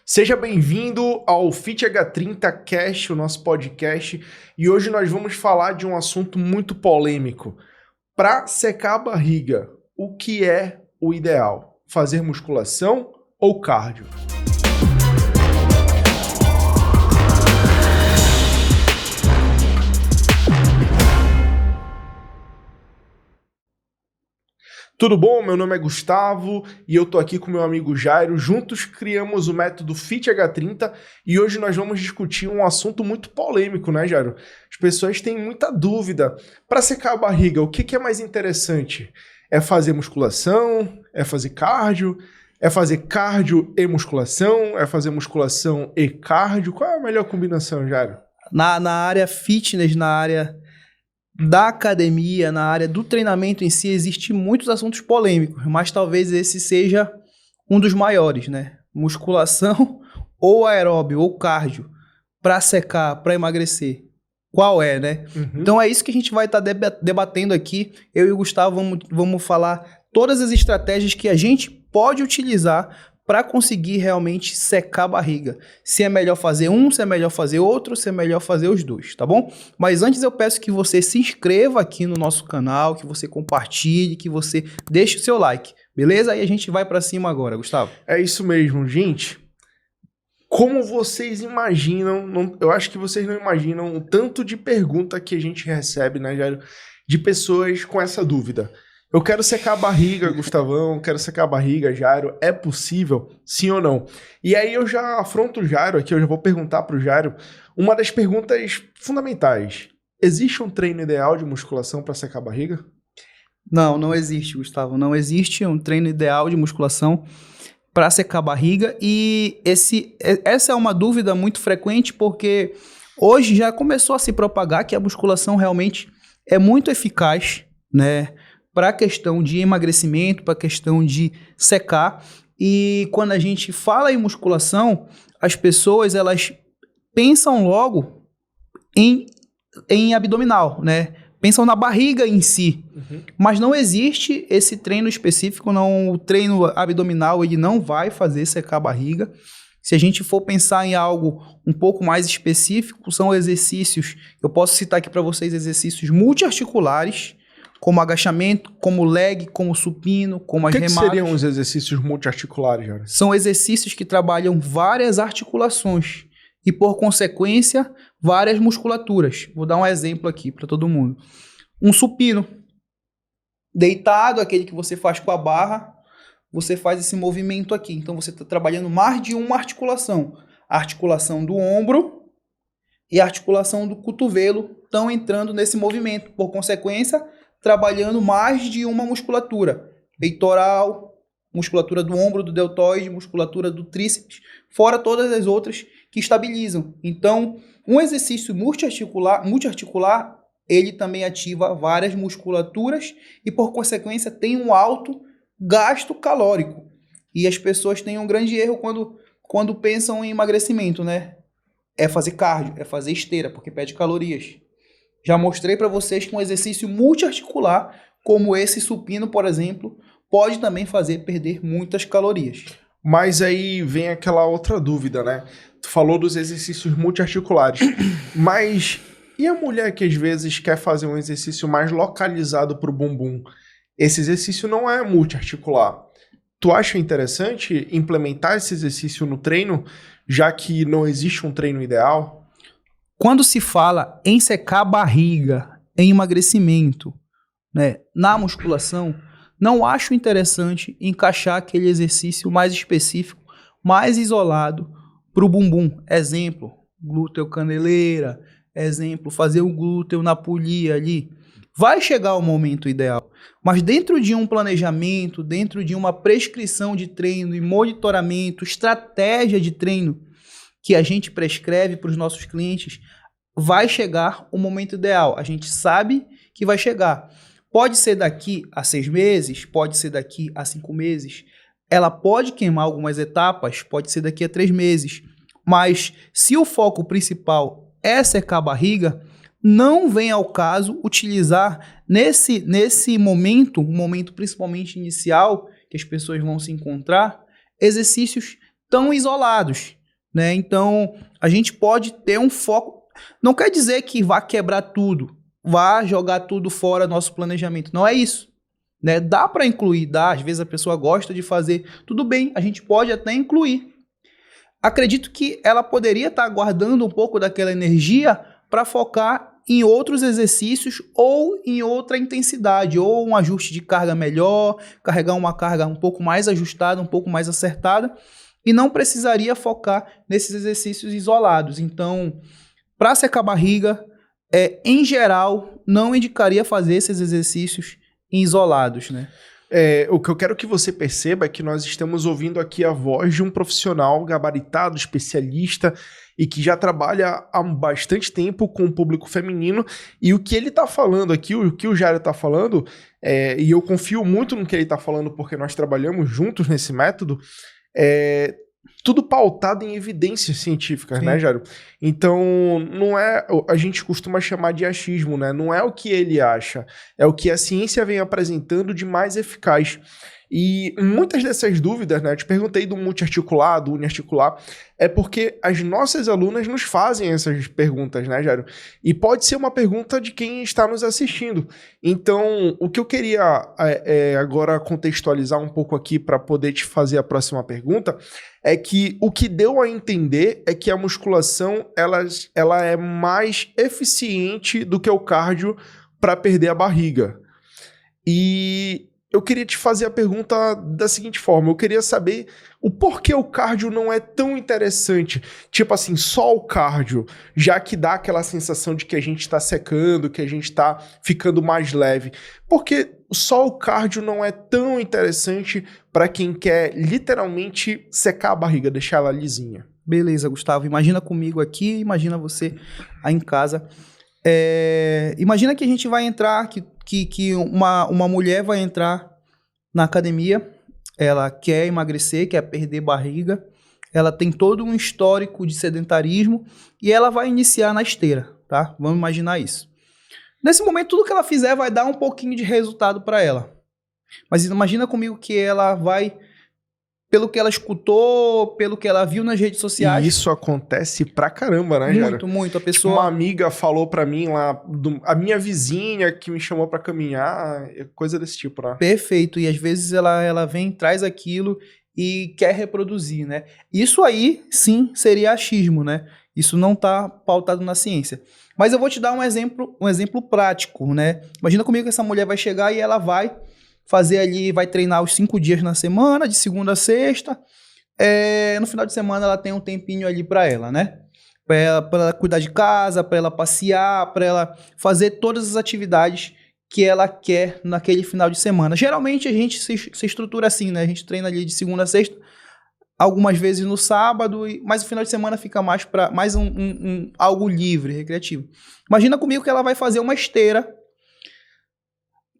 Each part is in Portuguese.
Seja bem-vindo ao Fit H30 Cast, o nosso podcast, e hoje nós vamos falar de um assunto muito polêmico. Para secar a barriga, o que é o ideal? Fazer musculação ou cardio? Tudo bom? Meu nome é Gustavo e eu tô aqui com meu amigo Jairo. Juntos criamos o método Fit H30 e hoje nós vamos discutir um assunto muito polêmico, né, Jairo? As pessoas têm muita dúvida. Para secar a barriga, o que é mais interessante? É fazer musculação? É fazer cardio? É fazer cardio e musculação? É fazer musculação e cardio? Qual é a melhor combinação, Jairo? Na área fitness, na área da academia, na área do treinamento em si, existem muitos assuntos polêmicos, mas talvez esse seja um dos maiores, né? Musculação ou aeróbio ou cardio para secar, para emagrecer. Qual é, né? Então é isso que a gente vai estar debatendo aqui. Eu e o Gustavo vamos falar todas as estratégias que a gente pode utilizar para conseguir realmente secar a barriga. Se é melhor fazer um, se é melhor fazer outro, se é melhor fazer os dois, tá bom? Mas antes eu peço que você se inscreva aqui no nosso canal, que você compartilhe, que você deixe o seu like, beleza? Aí a gente vai para cima agora, Gustavo. É isso mesmo, gente. Como vocês imaginam, eu acho que vocês não imaginam o tanto de pergunta que a gente recebe, né, Jairo, de pessoas com essa dúvida. Eu quero secar a barriga, Gustavão, quero secar a barriga, Jairo, é possível? Sim ou não? E aí eu já afronto o Jairo aqui, eu já vou perguntar para o Jairo uma das perguntas fundamentais. Existe um treino ideal de musculação para secar a barriga? Não existe, Gustavo. Não existe um treino ideal de musculação para secar a barriga. E essa é uma dúvida muito frequente porque hoje já começou a se propagar que a musculação realmente é muito eficaz, né? Para a questão de emagrecimento, para a questão de secar. E quando a gente fala em musculação, as pessoas elas pensam logo em abdominal, né? Pensam na barriga em si. Mas não existe esse treino específico, não. O treino abdominal ele não vai fazer secar a barriga. Se a gente for pensar em algo um pouco mais específico, são exercícios, eu posso citar aqui para vocês exercícios multiarticulares, como agachamento, como leg, como supino, como as remadas. O que seriam os exercícios multiarticulares, Jairo? São exercícios que trabalham várias articulações e, por consequência, várias musculaturas. Vou dar um exemplo aqui para todo mundo. Um supino. Deitado, aquele que você faz com a barra, você faz esse movimento aqui. Então, você está trabalhando mais de uma articulação. A articulação do ombro e a articulação do cotovelo estão entrando nesse movimento. Por consequência, trabalhando mais de uma musculatura. Peitoral, musculatura do ombro, do deltoide, musculatura do tríceps, fora todas as outras que estabilizam. Então, um exercício multiarticular, ele também ativa várias musculaturas e, por consequência, tem um alto gasto calórico. E as pessoas têm um grande erro quando pensam em emagrecimento, né? É fazer cardio, é fazer esteira, porque pede calorias. Já mostrei para vocês que um exercício multiarticular, como esse supino, por exemplo, pode também fazer perder muitas calorias. Mas aí vem aquela outra dúvida, né? Tu falou dos exercícios multiarticulares, mas e a mulher que às vezes quer fazer um exercício mais localizado para o bumbum? Esse exercício não é multiarticular. Tu acha interessante implementar esse exercício no treino, já que não existe um treino ideal? Quando se fala em secar a barriga, em emagrecimento, né, na musculação, não acho interessante encaixar aquele exercício mais específico, mais isolado para o bumbum. Exemplo, glúteo caneleira, exemplo, fazer o glúteo na polia ali. Vai chegar o momento ideal, mas dentro de um planejamento, dentro de uma prescrição de treino e monitoramento, estratégia de treino, que a gente prescreve para os nossos clientes, vai chegar o momento ideal. A gente sabe que vai chegar. Pode ser daqui a 6 meses, pode ser daqui a 5 meses. Ela pode queimar algumas etapas, pode ser daqui a 3 meses. Mas se o foco principal é secar a barriga, não vem ao caso utilizar nesse momento, um momento principalmente inicial, que as pessoas vão se encontrar, exercícios tão isolados, né? Então, a gente pode ter um foco. Não quer dizer que vá quebrar tudo, vá jogar tudo fora do nosso planejamento. Não é isso, né? Dá para incluir, dá. Às vezes a pessoa gosta de fazer. Tudo bem, a gente pode até incluir. Acredito que ela poderia estar guardando um pouco daquela energia para focar em outros exercícios ou em outra intensidade, ou um ajuste de carga melhor, carregar uma carga um pouco mais ajustada, um pouco mais acertada, e não precisaria focar nesses exercícios isolados. Então, para secar a barriga, em geral, não indicaria fazer esses exercícios isolados, né? O que eu quero que você perceba é que nós estamos ouvindo aqui a voz de um profissional gabaritado, especialista e que já trabalha há bastante tempo com o público feminino, e o que ele está falando aqui, o que o Jairo está falando, e eu confio muito no que ele está falando porque nós trabalhamos juntos nesse método, tudo pautado em evidências científicas, Sim. né, Jairo? Então, não é, a gente costuma chamar de achismo, né? Não é o que ele acha, é o que a ciência vem apresentando de mais eficaz. E muitas dessas dúvidas, né, eu te perguntei do multiarticular, do uniarticular, é porque as nossas alunas nos fazem essas perguntas, né, Jairo? E pode ser uma pergunta de quem está nos assistindo. Então, o que eu queria agora contextualizar um pouco aqui para poder te fazer a próxima pergunta é que o que deu a entender é que a musculação ela é mais eficiente do que o cardio para perder a barriga. E eu queria te fazer a pergunta da seguinte forma, eu queria saber o porquê o cardio não é tão interessante, tipo assim, só o cardio, já que dá aquela sensação de que a gente está secando, que a gente está ficando mais leve. Porque só o cardio não é tão interessante para quem quer literalmente secar a barriga, deixar ela lisinha. Beleza, Gustavo. Imagina comigo aqui, imagina você aí em casa. Imagina que a gente vai entrar, que uma mulher vai entrar na academia, ela quer emagrecer, quer perder barriga, ela tem todo um histórico de sedentarismo e ela vai iniciar na esteira, tá? Vamos imaginar isso. Nesse momento, tudo que ela fizer vai dar um pouquinho de resultado para ela. Mas imagina comigo que ela vai, pelo que ela escutou, pelo que ela viu nas redes sociais. E isso acontece pra caramba, né, Jairo? Muito, muito. A Tipo, pessoa... uma amiga falou pra mim lá, a minha vizinha que me chamou pra caminhar, coisa desse tipo, né? Perfeito. E às vezes ela vem, traz aquilo e quer reproduzir, né? Isso aí, sim, seria achismo, né? Isso não está pautado na ciência. Mas eu vou te dar um exemplo prático, né? Imagina comigo que essa mulher vai chegar e ela vai fazer ali, vai treinar os 5 dias na semana, de segunda a sexta. No final de semana ela tem um tempinho ali para ela, né? Para ela cuidar de casa, para ela passear, para ela fazer todas as atividades que ela quer naquele final de semana. Geralmente a gente se estrutura assim, né? A gente treina ali de segunda a sexta, algumas vezes no sábado, mas o final de semana fica mais para algo livre, recreativo. Imagina comigo que ela vai fazer uma esteira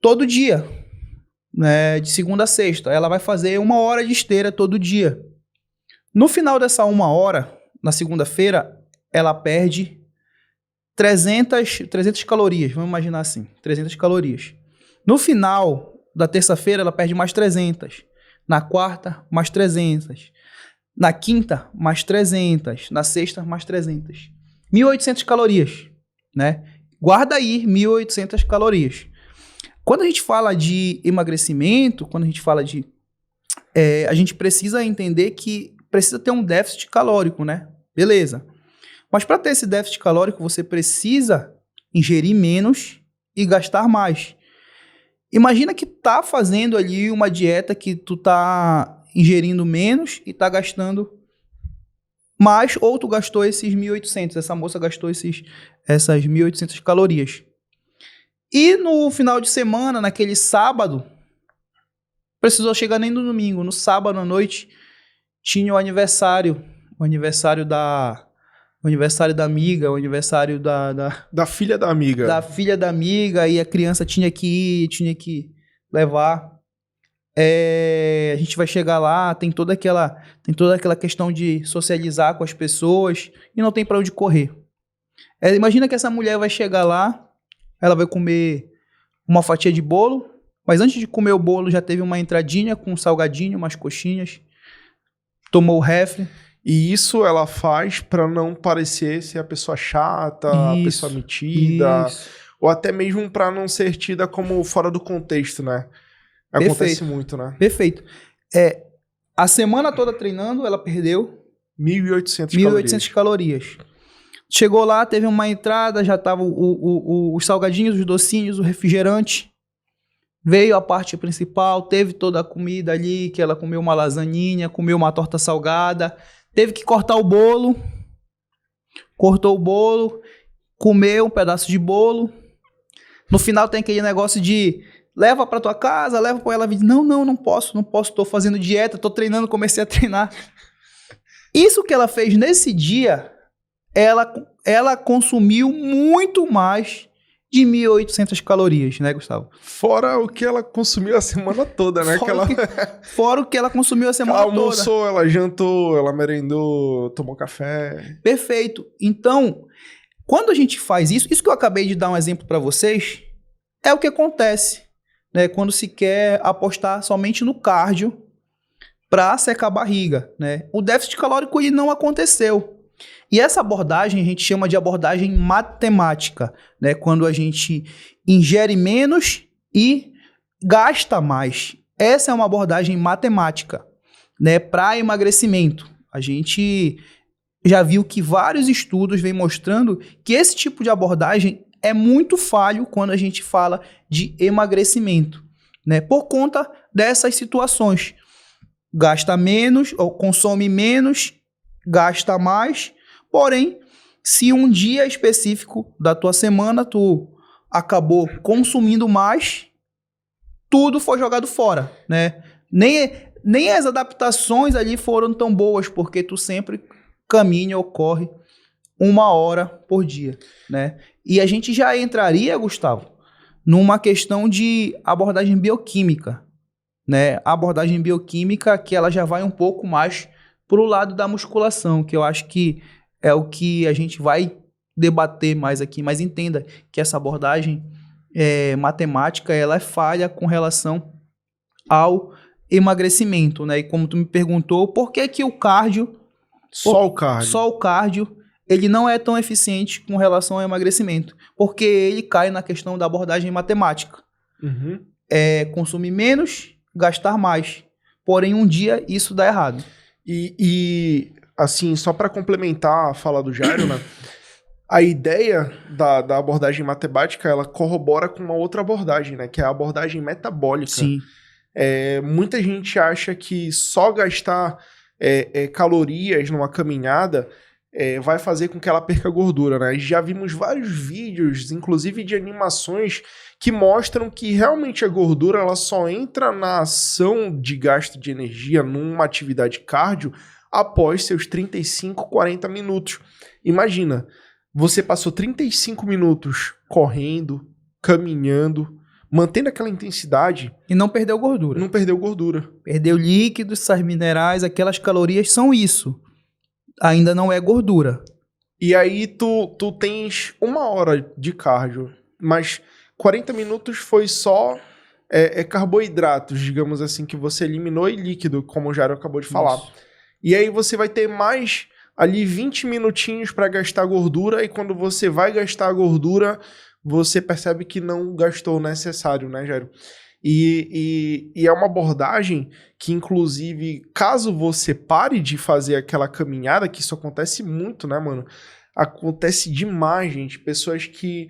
todo dia, né? De segunda a sexta. Ela vai fazer 1 hora de esteira todo dia. No final dessa 1 hora, na segunda-feira, ela perde 300 calorias, vamos imaginar assim, 300 calorias. No final da terça-feira, ela perde mais 300. Na quarta, mais 300. Na quinta, mais 300. Na sexta, mais 300. 1.800 calorias, né? Guarda aí 1.800 calorias. Quando a gente fala de emagrecimento, quando a gente fala de... a gente precisa entender que precisa ter um déficit calórico, né? Beleza. Mas para ter esse déficit calórico, você precisa ingerir menos e gastar mais. Imagina que tá fazendo ali uma dieta que tu tá ingerindo menos e tá gastando mais, ou tu gastou esses 1.800, essa moça gastou essas 1.800 calorias. E no final de semana, naquele sábado, precisou chegar nem no domingo, no sábado à noite, tinha o aniversário da amiga, o aniversário da filha da amiga. Da filha da amiga, e a criança tinha que levar. A gente vai chegar lá, tem toda aquela questão de socializar com as pessoas e não tem para onde correr. Imagina que essa mulher vai chegar lá, ela vai comer uma fatia de bolo, mas antes de comer o bolo já teve uma entradinha com um salgadinho, umas coxinhas. tomou o refri. E isso ela faz para não parecer ser a pessoa chata, a pessoa metida, ou até mesmo para não ser tida como fora do contexto, né? Acontece muito, né? Perfeito. A semana toda treinando, ela perdeu 1.800 calorias. Chegou lá, teve uma entrada, já tava os salgadinhos, os docinhos, o refrigerante. Veio a parte principal, teve toda a comida ali, que ela comeu uma lasaninha, comeu uma torta salgada. Teve que cortar o bolo. Cortou o bolo, comeu um pedaço de bolo. No final tem aquele negócio de leva pra tua casa, leva pra ela. Não posso, tô fazendo dieta, tô treinando, comecei a treinar. Isso que ela fez nesse dia, ela consumiu muito mais de 1.800 calorias, né, Gustavo? Fora o que ela consumiu a semana toda, né? Fora o que ela consumiu a semana toda. Ela almoçou, ela jantou, ela merendou, tomou café. Perfeito. Então, quando a gente faz isso que eu acabei de dar um exemplo para vocês, é o que acontece, né? Quando se quer apostar somente no cardio para secar a barriga, né? O déficit calórico ele não aconteceu. E essa abordagem a gente chama de abordagem matemática, né? Quando a gente ingere menos e gasta mais. Essa é uma abordagem matemática, né? Para emagrecimento. A gente já viu que vários estudos vêm mostrando que esse tipo de abordagem é muito falho quando a gente fala de emagrecimento, né? Por conta dessas situações. Gasta menos, ou consome menos, gasta mais. Porém, se um dia específico da tua semana tu acabou consumindo mais, tudo foi jogado fora, né? Nem as adaptações ali foram tão boas, porque tu sempre caminha ou corre 1 hora por dia, né? E a gente já entraria, Gustavo, numa questão de abordagem bioquímica, né? A abordagem bioquímica que ela já vai um pouco mais pro lado da musculação, que eu acho que é o que a gente vai debater mais aqui, mas entenda que essa abordagem matemática, ela é falha com relação ao emagrecimento, né? E como tu me perguntou, por que que o cardio... Só o cardio, ele não é tão eficiente com relação ao emagrecimento, porque ele cai na questão da abordagem matemática. Uhum. Consumir menos, gastar mais. Porém, um dia isso dá errado. E assim, só para complementar a fala do Jairo, né? A ideia da abordagem matemática, ela corrobora com uma outra abordagem, né? Que é a abordagem metabólica. Sim. Muita gente acha que só gastar calorias numa caminhada vai fazer com que ela perca gordura, né? Já vimos vários vídeos, inclusive de animações, que mostram que realmente a gordura ela só entra na ação de gasto de energia numa atividade cardio após seus 35, 40 minutos. Imagina, você passou 35 minutos correndo, caminhando, mantendo aquela intensidade... E não perdeu gordura. Não perdeu gordura. Perdeu líquidos, sais minerais, aquelas calorias são isso. Ainda não é gordura. E aí tu tens 1 hora de cardio, mas 40 minutos foi só carboidratos, digamos assim, que você eliminou e líquido, como o Jairo acabou de falar. Isso. E aí você vai ter mais ali 20 minutinhos para gastar gordura, e quando você vai gastar a gordura, você percebe que não gastou o necessário, né, Jairo? E é uma abordagem que, inclusive, caso você pare de fazer aquela caminhada, que isso acontece muito, né, mano? Acontece demais, gente. Pessoas que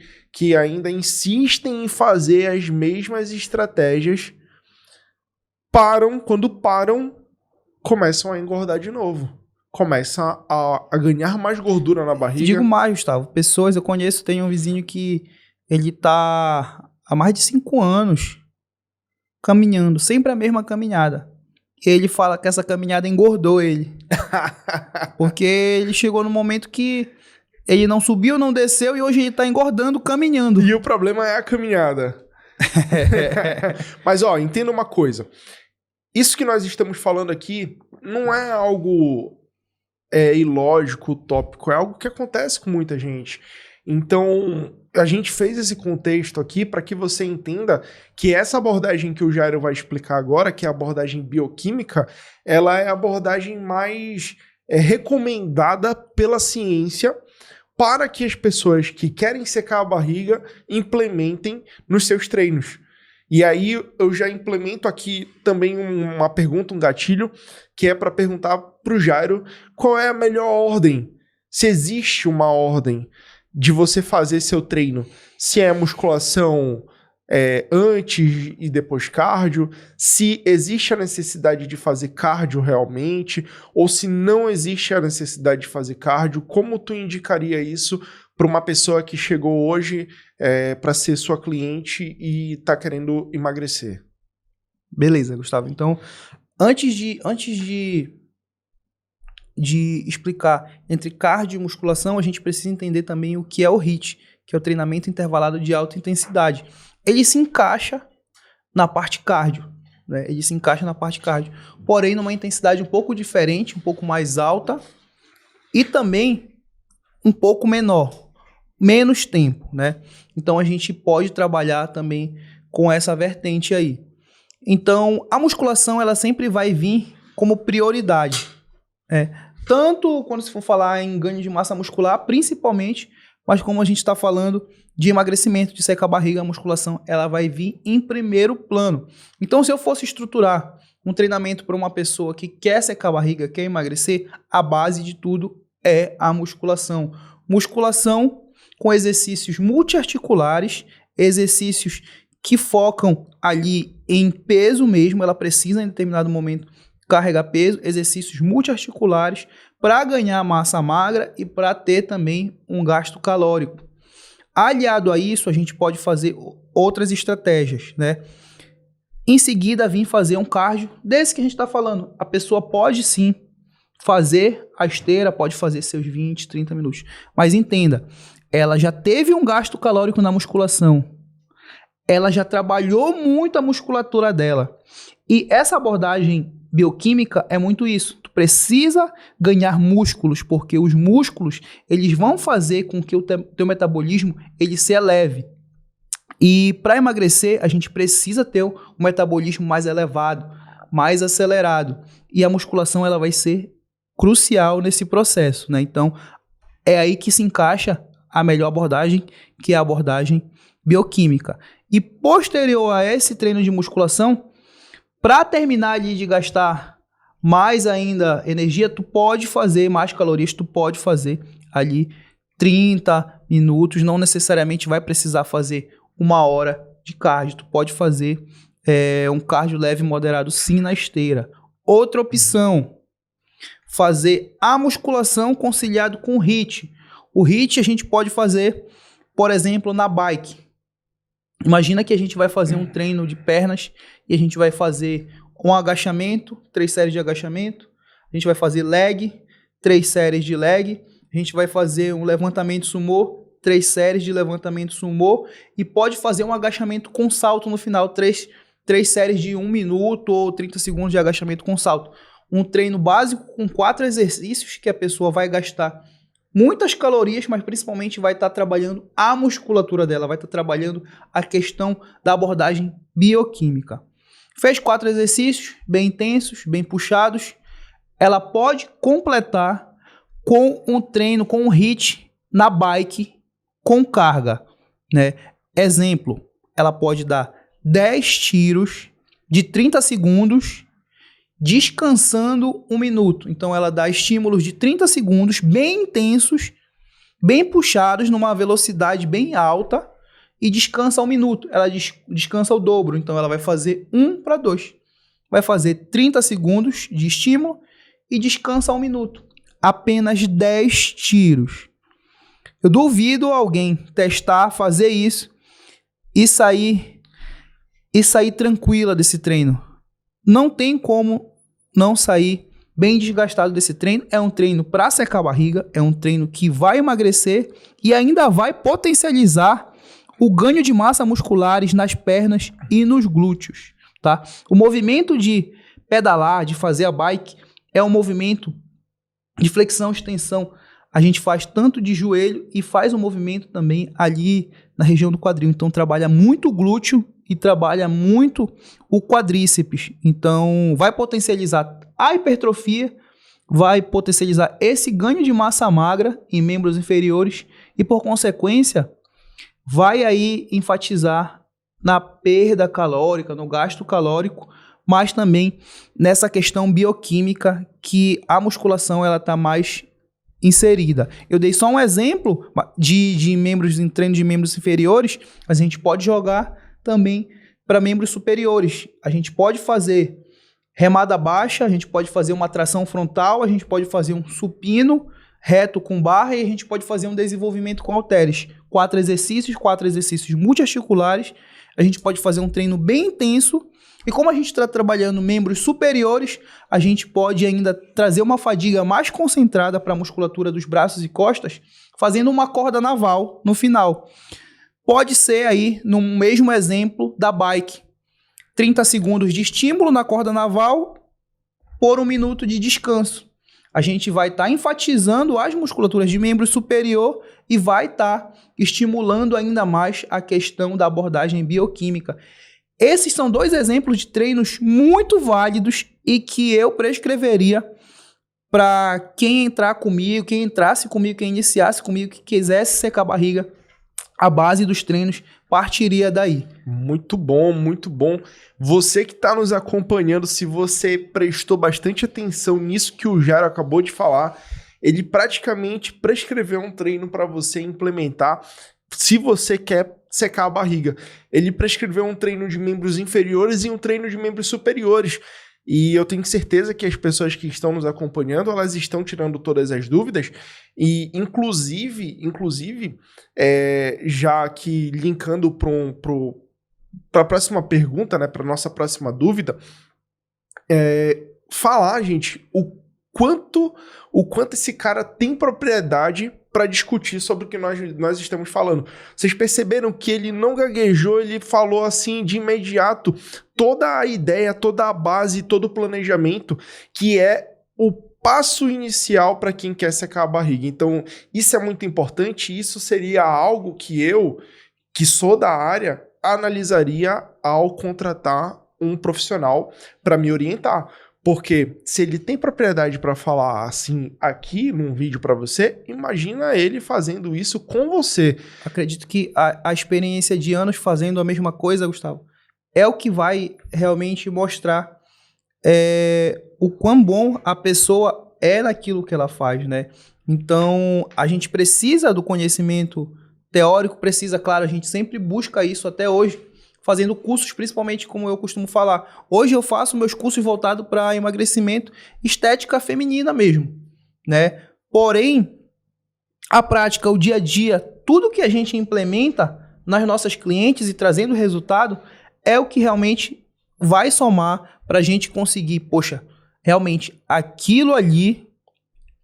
ainda insistem em fazer as mesmas estratégias, quando param, começam a engordar de novo. Começam a ganhar mais gordura na barriga. Digo mais, Gustavo. Pessoas, eu conheço, tem um vizinho que ele tá há mais de 5 anos caminhando, sempre a mesma caminhada. Ele fala que essa caminhada engordou ele. Porque ele chegou no momento que ele não subiu, não desceu, e hoje ele tá engordando caminhando. E o problema é a caminhada. Mas, ó, entenda uma coisa. Isso que nós estamos falando aqui não é algo ilógico, utópico. É algo que acontece com muita gente. Então, a gente fez esse contexto aqui para que você entenda que essa abordagem que o Jairo vai explicar agora, que é a abordagem bioquímica, ela é a abordagem mais recomendada pela ciência para que as pessoas que querem secar a barriga implementem nos seus treinos. E aí eu já implemento aqui também uma pergunta, um gatilho, que é para perguntar para o Jairo qual é a melhor ordem, se existe uma ordem de você fazer seu treino, se é musculação antes e depois cardio, se existe a necessidade de fazer cardio realmente, ou se não existe a necessidade de fazer cardio, como tu indicaria isso para uma pessoa que chegou hoje para ser sua cliente e está querendo emagrecer? Beleza, Gustavo. Então, antes de explicar entre cardio e musculação, a gente precisa entender também o que é o HIIT, que é o treinamento intervalado de alta intensidade. Ele se encaixa na parte cardio, né? Ele se encaixa na parte cardio, porém numa intensidade um pouco diferente, um pouco mais alta e também um pouco menor, menos tempo, né? Então a gente pode trabalhar também com essa vertente aí. Então a musculação ela sempre vai vir como prioridade, tanto quando se for falar em ganho de massa muscular, principalmente, mas como a gente está falando de emagrecimento, de secar a barriga, a musculação ela vai vir em primeiro plano. Então, se eu fosse estruturar um treinamento para uma pessoa que quer secar a barriga, quer emagrecer, a base de tudo é a musculação. Musculação com exercícios multiarticulares, exercícios que focam ali em peso mesmo, ela precisa em determinado momento carregar peso, exercícios multiarticulares para ganhar massa magra e para ter também um gasto calórico. Aliado a isso, a gente pode fazer outras estratégias, né? Em seguida, vir fazer um cardio desse que a gente está falando. A pessoa pode sim fazer a esteira, pode fazer seus 20, 30 minutos. Mas entenda, ela já teve um gasto calórico na musculação. Ela já trabalhou muito a musculatura dela. E essa abordagem bioquímica é muito isso. Tu precisa ganhar músculos, porque os músculos, eles vão fazer com que o teu metabolismo, ele se eleve. E para emagrecer, a gente precisa ter um metabolismo mais elevado, mais acelerado. E a musculação, ela vai ser crucial nesse processo, né? Então, é aí que se encaixa a melhor abordagem, que é a abordagem bioquímica. E posterior a esse treino de musculação, para terminar ali de gastar mais ainda energia, tu pode fazer mais calorias, tu pode fazer ali 30 minutos, não necessariamente vai precisar fazer 1 hora de cardio, tu pode fazer um cardio leve e moderado sim na esteira. Outra opção, fazer a musculação conciliado com o HIIT. O HIIT a gente pode fazer, por exemplo, na bike. Imagina que a gente vai fazer um treino de pernas e a gente vai fazer um agachamento, 3 séries de agachamento. A gente vai fazer leg, 3 séries de leg. A gente vai fazer um levantamento sumô, 3 séries de levantamento sumô. E pode fazer um agachamento com salto no final, 3 séries de 1 minuto ou 30 segundos de agachamento com salto. Um treino básico com 4 exercícios que a pessoa vai gastar muitas calorias, mas principalmente vai estar trabalhando a musculatura dela, vai estar trabalhando a questão da abordagem bioquímica. Fez 4 exercícios bem intensos, bem puxados, ela pode completar com um treino, com um HIIT na bike com carga, né? Exemplo, ela pode dar 10 tiros de 30 segundos descansando 1 minuto. Então ela dá estímulos de 30 segundos bem intensos, bem puxados, numa velocidade bem alta e descansa 1 minuto. Ela descansa o dobro, então ela vai fazer 1:2. Vai fazer 30 segundos de estímulo e descansa 1 minuto. Apenas 10 tiros. Eu duvido alguém testar, fazer isso e sair tranquila desse treino. Não tem como não sair bem desgastado desse treino. É um treino para secar a barriga, é um treino que vai emagrecer e ainda vai potencializar o ganho de massa musculares nas pernas e nos glúteos, tá? O movimento de pedalar, de fazer a bike, é um movimento de flexão, extensão a gente faz tanto de joelho e faz um movimento também ali na região do quadril. Então, trabalha muito o glúteo e trabalha muito o quadríceps. Então, vai potencializar a hipertrofia, vai potencializar esse ganho de massa magra em membros inferiores e, por consequência, vai aí enfatizar na perda calórica, no gasto calórico, mas também nessa questão bioquímica que a musculação ela está mais inserida. Eu dei só um exemplo de membros em treino de membros inferiores, mas a gente pode jogar também para membros superiores. A gente pode fazer remada baixa, a gente pode fazer uma tração frontal, a gente pode fazer um supino reto com barra e a gente pode fazer um desenvolvimento com halteres. 4 exercícios multiarticulares. A gente pode fazer um treino bem intenso. E como a gente está trabalhando membros superiores, a gente pode ainda trazer uma fadiga mais concentrada para a musculatura dos braços e costas, fazendo uma corda naval no final. Pode ser aí, no mesmo exemplo da bike, 30 segundos de estímulo na corda naval por 1 minuto de descanso. A gente vai estar enfatizando as musculaturas de membro superior e vai estar estimulando ainda mais a questão da abordagem bioquímica. Esses são 2 exemplos de treinos muito válidos e que eu prescreveria para quem entrar comigo, quem entrasse comigo, quem iniciasse comigo, que quisesse secar a barriga. A base dos treinos partiria daí. Muito bom, muito bom. Você que está nos acompanhando, se você prestou bastante atenção nisso que o Jairo acabou de falar, ele praticamente prescreveu um treino para você implementar se você quer secar a barriga. Ele prescreveu um treino de membros inferiores e um treino de membros superiores. E eu tenho certeza que as pessoas que estão nos acompanhando, elas estão tirando todas as dúvidas. E, inclusive já que linkando para a próxima pergunta, né, para a nossa próxima dúvida, falar, gente, o quanto esse cara tem propriedade para discutir sobre o que nós estamos falando. Vocês perceberam que ele não gaguejou, ele falou assim de imediato toda a ideia, toda a base, todo o planejamento, que é o passo inicial para quem quer secar a barriga. Então, isso é muito importante, isso seria algo que eu, que sou da área, analisaria ao contratar um profissional para me orientar. Porque se ele tem propriedade para falar assim aqui num vídeo para você, imagina ele fazendo isso com você. Acredito que a experiência de anos fazendo a mesma coisa, Gustavo, é o que vai realmente mostrar o quão bom a pessoa é naquilo que ela faz, né? Então, a gente precisa do conhecimento teórico, precisa, claro, a gente sempre busca isso até hoje, fazendo cursos, principalmente como eu costumo falar. Hoje eu faço meus cursos voltados para emagrecimento, estética feminina mesmo, né? Porém, a prática, o dia a dia, tudo que a gente implementa nas nossas clientes e trazendo resultado é o que realmente vai somar para a gente conseguir, poxa, realmente aquilo ali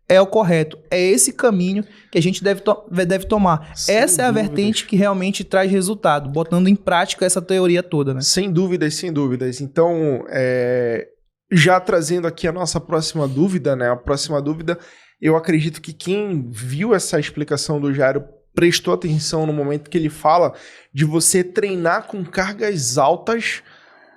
é o correto, é esse caminho que a gente deve tomar. Essa é a vertente que realmente traz resultado, botando em prática essa teoria toda, né? Sem dúvidas, sem dúvidas. Então, já trazendo aqui a nossa próxima dúvida, né? A próxima dúvida, eu acredito que quem viu essa explicação do Jairo prestou atenção no momento que ele fala de você treinar com cargas altas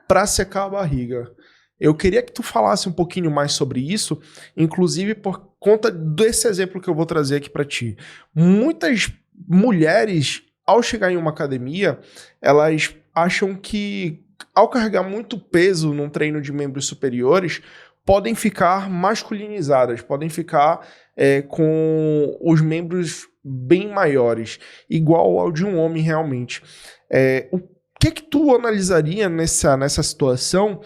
para secar a barriga. Eu queria que tu falasse um pouquinho mais sobre isso, inclusive por conta desse exemplo que eu vou trazer aqui para ti. Muitas mulheres, ao chegar em uma academia, elas acham que, ao carregar muito peso num treino de membros superiores, podem ficar masculinizadas, podem ficar com os membros bem maiores, igual ao de um homem realmente. O que tu analisaria nessa situação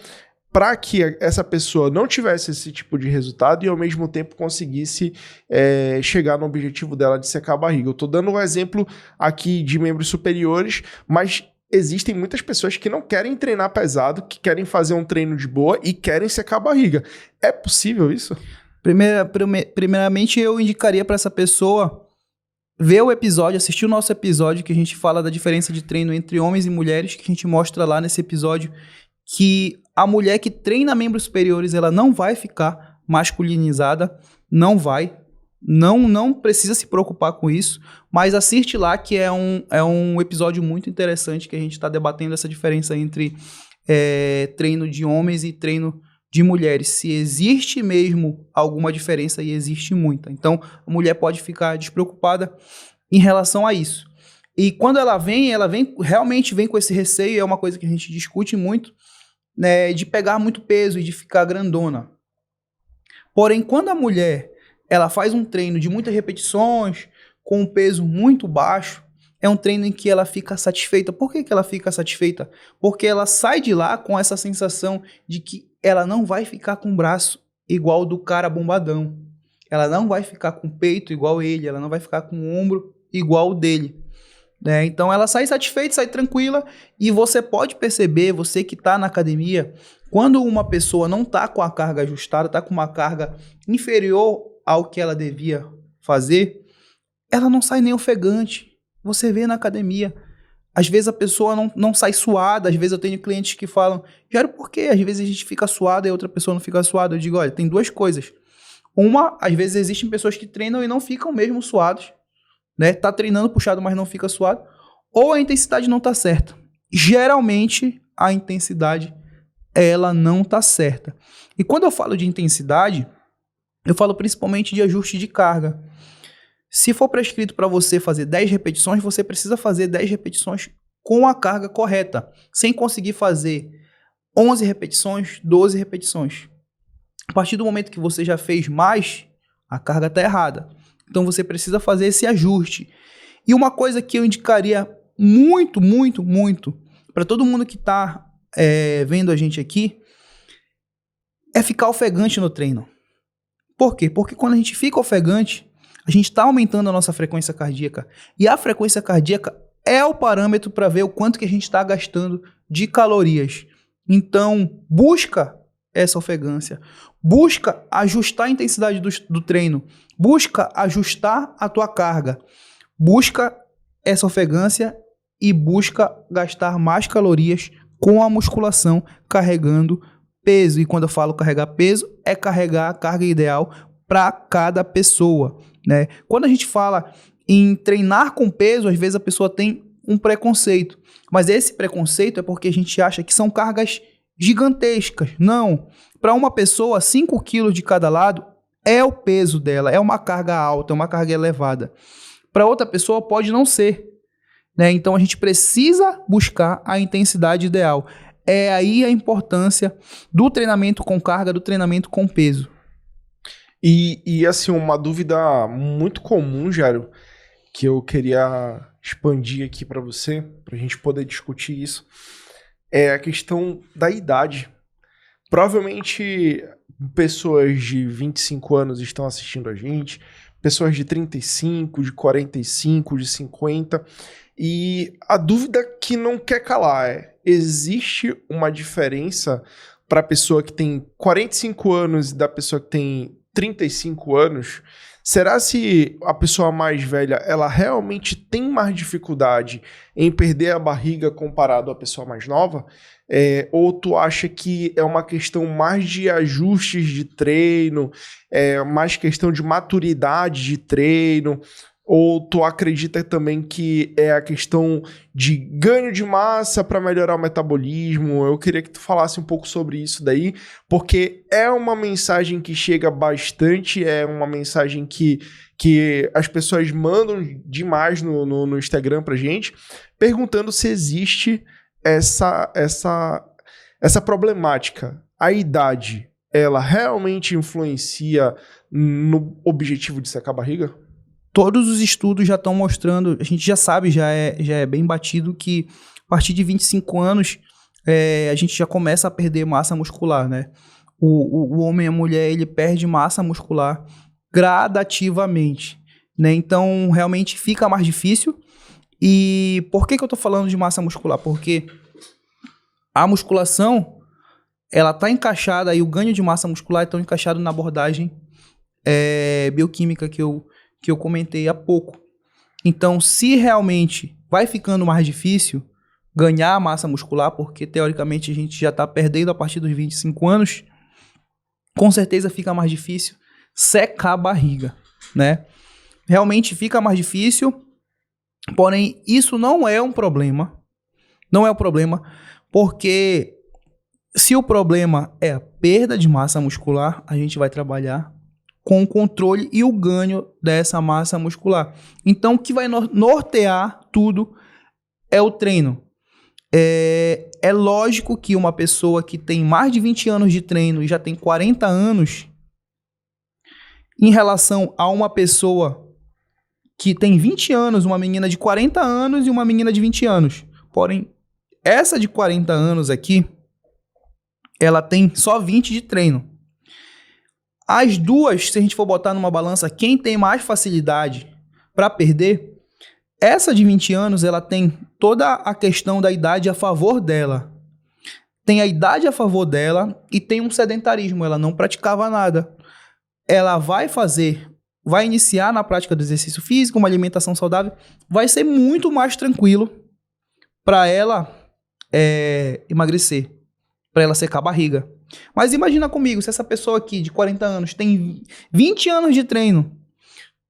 para que essa pessoa não tivesse esse tipo de resultado e ao mesmo tempo conseguisse chegar no objetivo dela de secar a barriga? Eu estou dando um exemplo aqui de membros superiores, mas existem muitas pessoas que não querem treinar pesado, que querem fazer um treino de boa e querem secar a barriga. É possível isso? Primeiramente, eu indicaria para essa pessoa ver o episódio, assistir o nosso episódio que a gente fala da diferença de treino entre homens e mulheres, que a gente mostra lá nesse episódio que a mulher que treina membros superiores, ela não vai ficar masculinizada, não vai. Não precisa se preocupar com isso, mas assiste lá que é um episódio muito interessante que a gente está debatendo essa diferença entre treino de homens e treino de mulheres. Se existe mesmo alguma diferença, e existe muita. Então, a mulher pode ficar despreocupada em relação a isso. E quando realmente vem com esse receio, é uma coisa que a gente discute muito, né, de pegar muito peso e de ficar grandona. Porém, quando a mulher ela faz um treino de muitas repetições, com um peso muito baixo, é um treino em que ela fica satisfeita. Por que ela fica satisfeita? Porque ela sai de lá com essa sensação de que ela não vai ficar com o braço igual do cara bombadão. Ela não vai ficar com o peito igual ele, ela não vai ficar com o ombro igual o dele. Então ela sai satisfeita, sai tranquila, e você pode perceber, você que está na academia, quando uma pessoa não está com a carga ajustada, está com uma carga inferior ao que ela devia fazer, ela não sai nem ofegante. Você vê na academia, às vezes a pessoa não sai suada. Às vezes eu tenho clientes que falam, Jairo, por quê? Às vezes a gente fica suada e a outra pessoa não fica suada. Eu digo, olha, tem duas coisas. Uma, às vezes existem pessoas que treinam e não ficam mesmo suados, né? Tá treinando puxado, mas não fica suado. Ou a intensidade não tá certa. Geralmente, a intensidade, ela não tá certa. E quando eu falo de intensidade, eu falo principalmente de ajuste de carga. Se for prescrito para você fazer 10 repetições, você precisa fazer 10 repetições com a carga correta, sem conseguir fazer 11 repetições, 12 repetições. A partir do momento que você já fez mais, a carga está errada. Então você precisa fazer esse ajuste. E uma coisa que eu indicaria muito, muito, muito para todo mundo que está vendo a gente aqui é ficar ofegante no treino. Por quê? Porque quando a gente fica ofegante, a gente está aumentando a nossa frequência cardíaca. E a frequência cardíaca é o parâmetro para ver o quanto que a gente está gastando de calorias. Então, busca essa ofegância. Busca ajustar a intensidade do treino. Busca ajustar a tua carga. Busca essa ofegância e busca gastar mais calorias com a musculação, carregando peso. E quando eu falo carregar peso, é carregar a carga ideal para cada pessoa, né? Quando a gente fala em treinar com peso, às vezes a pessoa tem um preconceito. Mas esse preconceito é porque a gente acha que são cargas gigantescas. Não. Para uma pessoa, 5 quilos de cada lado é o peso dela, é uma carga alta, é uma carga elevada. Para outra pessoa pode não ser, né? Então a gente precisa buscar a intensidade ideal. É aí a importância do treinamento com carga, do treinamento com peso. E assim, uma dúvida muito comum, Jairo, que eu queria expandir aqui para você, para a gente poder discutir isso, é a questão da idade. Provavelmente pessoas de 25 anos estão assistindo a gente, pessoas de 35, de 45, de 50, e a dúvida que não quer calar é: existe uma diferença para a pessoa que tem 45 anos e da pessoa que tem 35 anos? Será se a pessoa mais velha, ela realmente tem mais dificuldade em perder a barriga comparado à pessoa mais nova? Ou tu acha que é uma questão mais de ajustes de treino, mais questão de maturidade de treino? Ou tu acredita também que é a questão de ganho de massa para melhorar o metabolismo? Eu queria que tu falasse um pouco sobre isso daí, porque é uma mensagem que chega bastante, é uma mensagem que as pessoas mandam demais no Instagram pra gente, perguntando se existe essa problemática. A idade, ela realmente influencia no objetivo de secar a barriga? Todos os estudos já estão mostrando, a gente já sabe, já é bem batido, que a partir de 25 anos a gente já começa a perder massa muscular, né? O homem e a mulher, ele perde massa muscular gradativamente, né? Então, realmente fica mais difícil. E por que eu estou falando de massa muscular? Porque a musculação, ela está encaixada, e o ganho de massa muscular está encaixado na abordagem bioquímica que eu comentei há pouco. Então, se realmente vai ficando mais difícil ganhar a massa muscular, porque teoricamente a gente já está perdendo a partir dos 25 anos, com certeza fica mais difícil secar a barriga, né? Realmente fica mais difícil, porém isso não é um problema. Não é um problema, porque se o problema é a perda de massa muscular, a gente vai trabalhar com o controle e o ganho dessa massa muscular. Então, o que vai nortear tudo é o treino. É lógico que uma pessoa que tem mais de 20 anos de treino e já tem 40 anos, em relação a uma pessoa que tem 20 anos, uma menina de 40 anos e uma menina de 20 anos. Porém, essa de 40 anos aqui, ela tem só 20 de treino. As duas, se a gente for botar numa balança, quem tem mais facilidade para perder, essa de 20 anos, ela tem toda a questão da idade a favor dela. Tem a idade a favor dela e tem um sedentarismo, ela não praticava nada. Ela vai iniciar na prática do exercício físico, uma alimentação saudável, vai ser muito mais tranquilo para ela emagrecer, para ela secar a barriga. Mas imagina comigo, se essa pessoa aqui de 40 anos tem 20 anos de treino,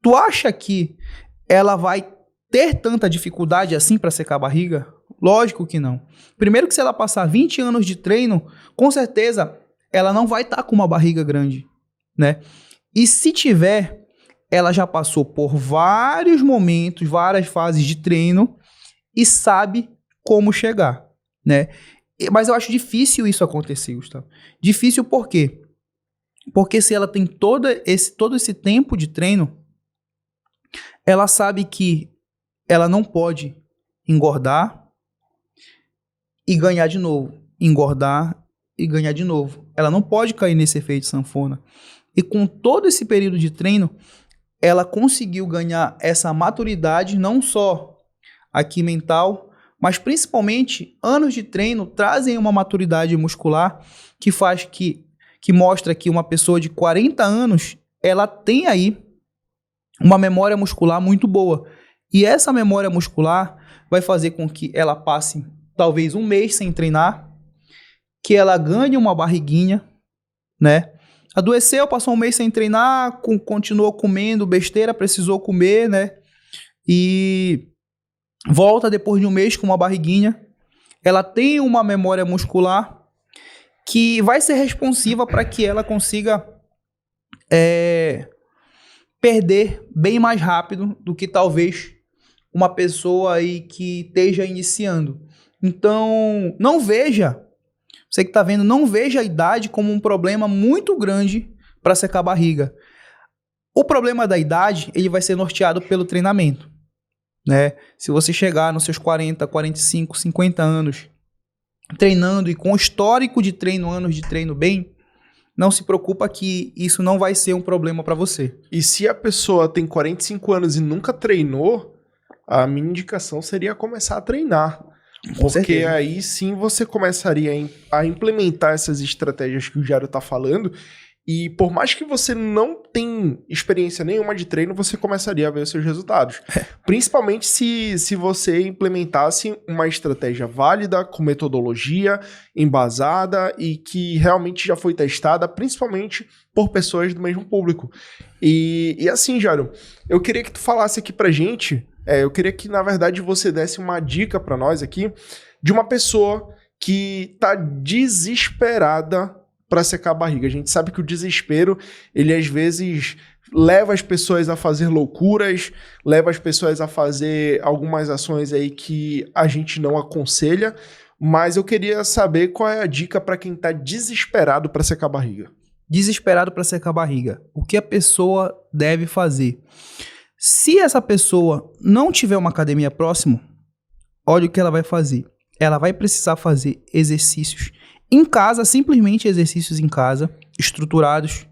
tu acha que ela vai ter tanta dificuldade assim para secar a barriga? Lógico que não. Primeiro que se ela passar 20 anos de treino, com certeza ela não vai estar com uma barriga grande, né? E se tiver, ela já passou por vários momentos, várias fases de treino e sabe como chegar, né? Mas eu acho difícil isso acontecer, Gustavo. Difícil por quê? Porque se ela tem todo esse tempo de treino, ela sabe que ela não pode engordar e ganhar de novo. Engordar e ganhar de novo. Ela não pode cair nesse efeito sanfona. E com todo esse período de treino, ela conseguiu ganhar essa maturidade, não só aqui mental, mas principalmente anos de treino trazem uma maturidade muscular que faz que mostra que uma pessoa de 40 anos, ela tem aí uma memória muscular muito boa. E essa memória muscular vai fazer com que ela passe talvez um mês sem treinar, que ela ganhe uma barriguinha, né? Adoeceu, passou um mês sem treinar, continuou comendo besteira, precisou comer, né? E volta depois de um mês com uma barriguinha. Ela tem uma memória muscular que vai ser responsiva para que ela consiga perder bem mais rápido do que talvez uma pessoa aí que esteja iniciando. Então, não veja, você que está vendo, não veja a idade como um problema muito grande para secar a barriga. O problema da idade, ele vai ser norteado pelo treinamento, né? Se você chegar nos seus 40, 45, 50 anos treinando e com histórico de treino, anos de treino bem, não se preocupa que isso não vai ser um problema para você. E se a pessoa tem 45 anos e nunca treinou, a minha indicação seria começar a treinar. Porque aí sim você começaria a implementar essas estratégias que o Jairo tá falando. E por mais que você não tenha experiência nenhuma de treino, você começaria a ver os seus resultados. Principalmente se você implementasse uma estratégia válida, com metodologia embasada e que realmente já foi testada, principalmente por pessoas do mesmo público. E assim, Jairo, eu queria que tu falasse aqui pra gente, eu queria que, na verdade, você desse uma dica pra nós aqui de uma pessoa que tá desesperada para secar a barriga. A gente sabe que o desespero, ele às vezes leva as pessoas a fazer loucuras, leva as pessoas a fazer algumas ações aí que a gente não aconselha, mas eu queria saber qual é a dica para quem tá desesperado para secar a barriga. Desesperado para secar a barriga. O que a pessoa deve fazer? Se essa pessoa não tiver uma academia próximo, olha o que ela vai fazer. Ela vai precisar fazer exercícios em casa, simplesmente exercícios em casa, estruturados.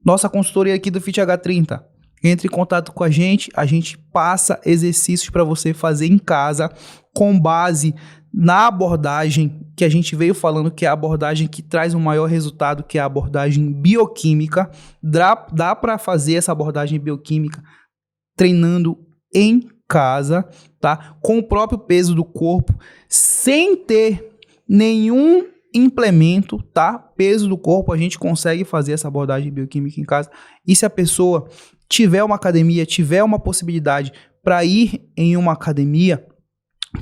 Nossa consultoria aqui do Fit H30. Entre em contato com a gente passa exercícios para você fazer em casa, com base na abordagem que a gente veio falando, que é a abordagem que traz um maior resultado, que é a abordagem bioquímica. Dá para fazer essa abordagem bioquímica treinando em casa, tá? Com o próprio peso do corpo, sem ter nenhum implemento, tá? Peso do corpo, a gente consegue fazer essa abordagem bioquímica em casa. E se a pessoa tiver uma academia, tiver uma possibilidade para ir em uma academia,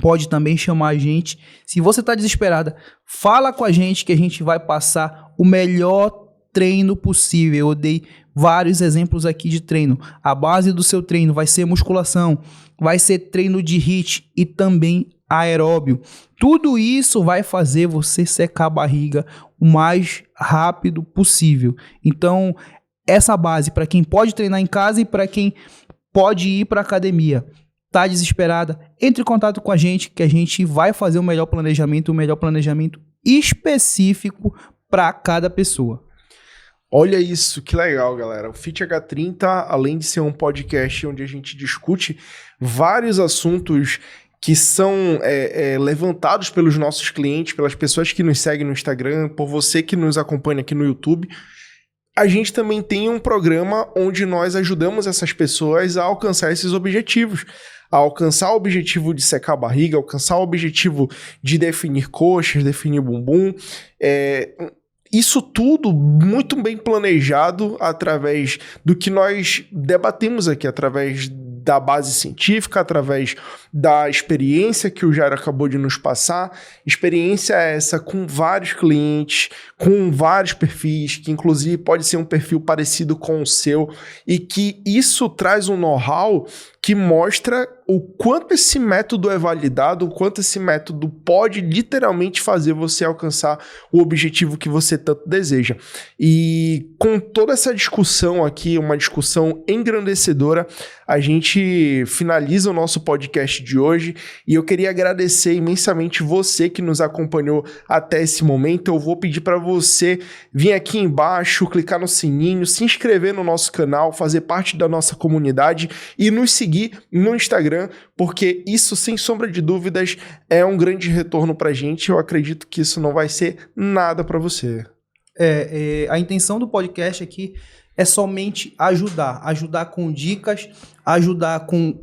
pode também chamar a gente. Se você está desesperada, fala com a gente que a gente vai passar o melhor treino possível. Eu dei vários exemplos aqui de treino. A base do seu treino vai ser musculação, vai ser treino de HIIT e também aeróbio. Tudo isso vai fazer você secar a barriga o mais rápido possível. Então, essa base para quem pode treinar em casa e para quem pode ir para a academia. Tá desesperada? Entre em contato com a gente que a gente vai fazer o melhor planejamento específico para cada pessoa. Olha isso, que legal, galera. O Fit H30, além de ser um podcast onde a gente discute vários assuntos que são levantados pelos nossos clientes, pelas pessoas que nos seguem no Instagram, por você que nos acompanha aqui no YouTube, a gente também tem um programa onde nós ajudamos essas pessoas a alcançar esses objetivos. A alcançar o objetivo de secar a barriga, alcançar o objetivo de definir coxas, definir bumbum. Isso tudo muito bem planejado através do que nós debatemos aqui, através da base científica, através da experiência que o Jairo acabou de nos passar. Experiência essa com vários clientes, com vários perfis, que inclusive pode ser um perfil parecido com o seu, e que isso traz um know-how que mostra o quanto esse método é validado, o quanto esse método pode literalmente fazer você alcançar o objetivo que você tanto deseja. E com toda essa discussão aqui, uma discussão engrandecedora, a gente finaliza o nosso podcast de hoje e eu queria agradecer imensamente você que nos acompanhou até esse momento. Eu vou pedir para você vir aqui embaixo, clicar no sininho, se inscrever no nosso canal, fazer parte da nossa comunidade e nos seguir no Instagram, porque isso, sem sombra de dúvidas, é um grande retorno pra gente. Eu acredito que isso não vai ser nada pra você. A intenção do podcast aqui é somente ajudar com dicas, ajudar com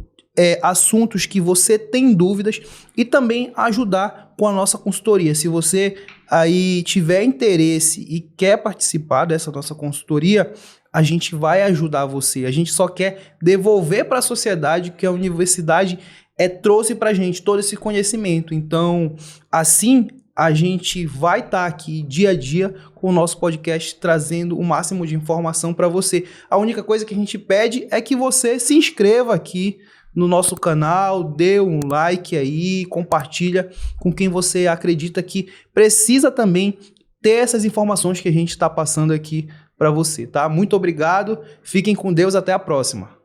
assuntos que você tem dúvidas e também ajudar com a nossa consultoria. Se você aí tiver interesse e quer participar dessa nossa consultoria, a gente vai ajudar você. A gente só quer devolver para a sociedade que a universidade trouxe para a gente todo esse conhecimento. Então, assim, a gente vai estar aqui dia a dia com o nosso podcast trazendo o máximo de informação para você. A única coisa que a gente pede é que você se inscreva aqui no nosso canal, dê um like aí, compartilha com quem você acredita que precisa também ter essas informações que a gente está passando aqui para você, tá? Muito obrigado, fiquem com Deus, até a próxima.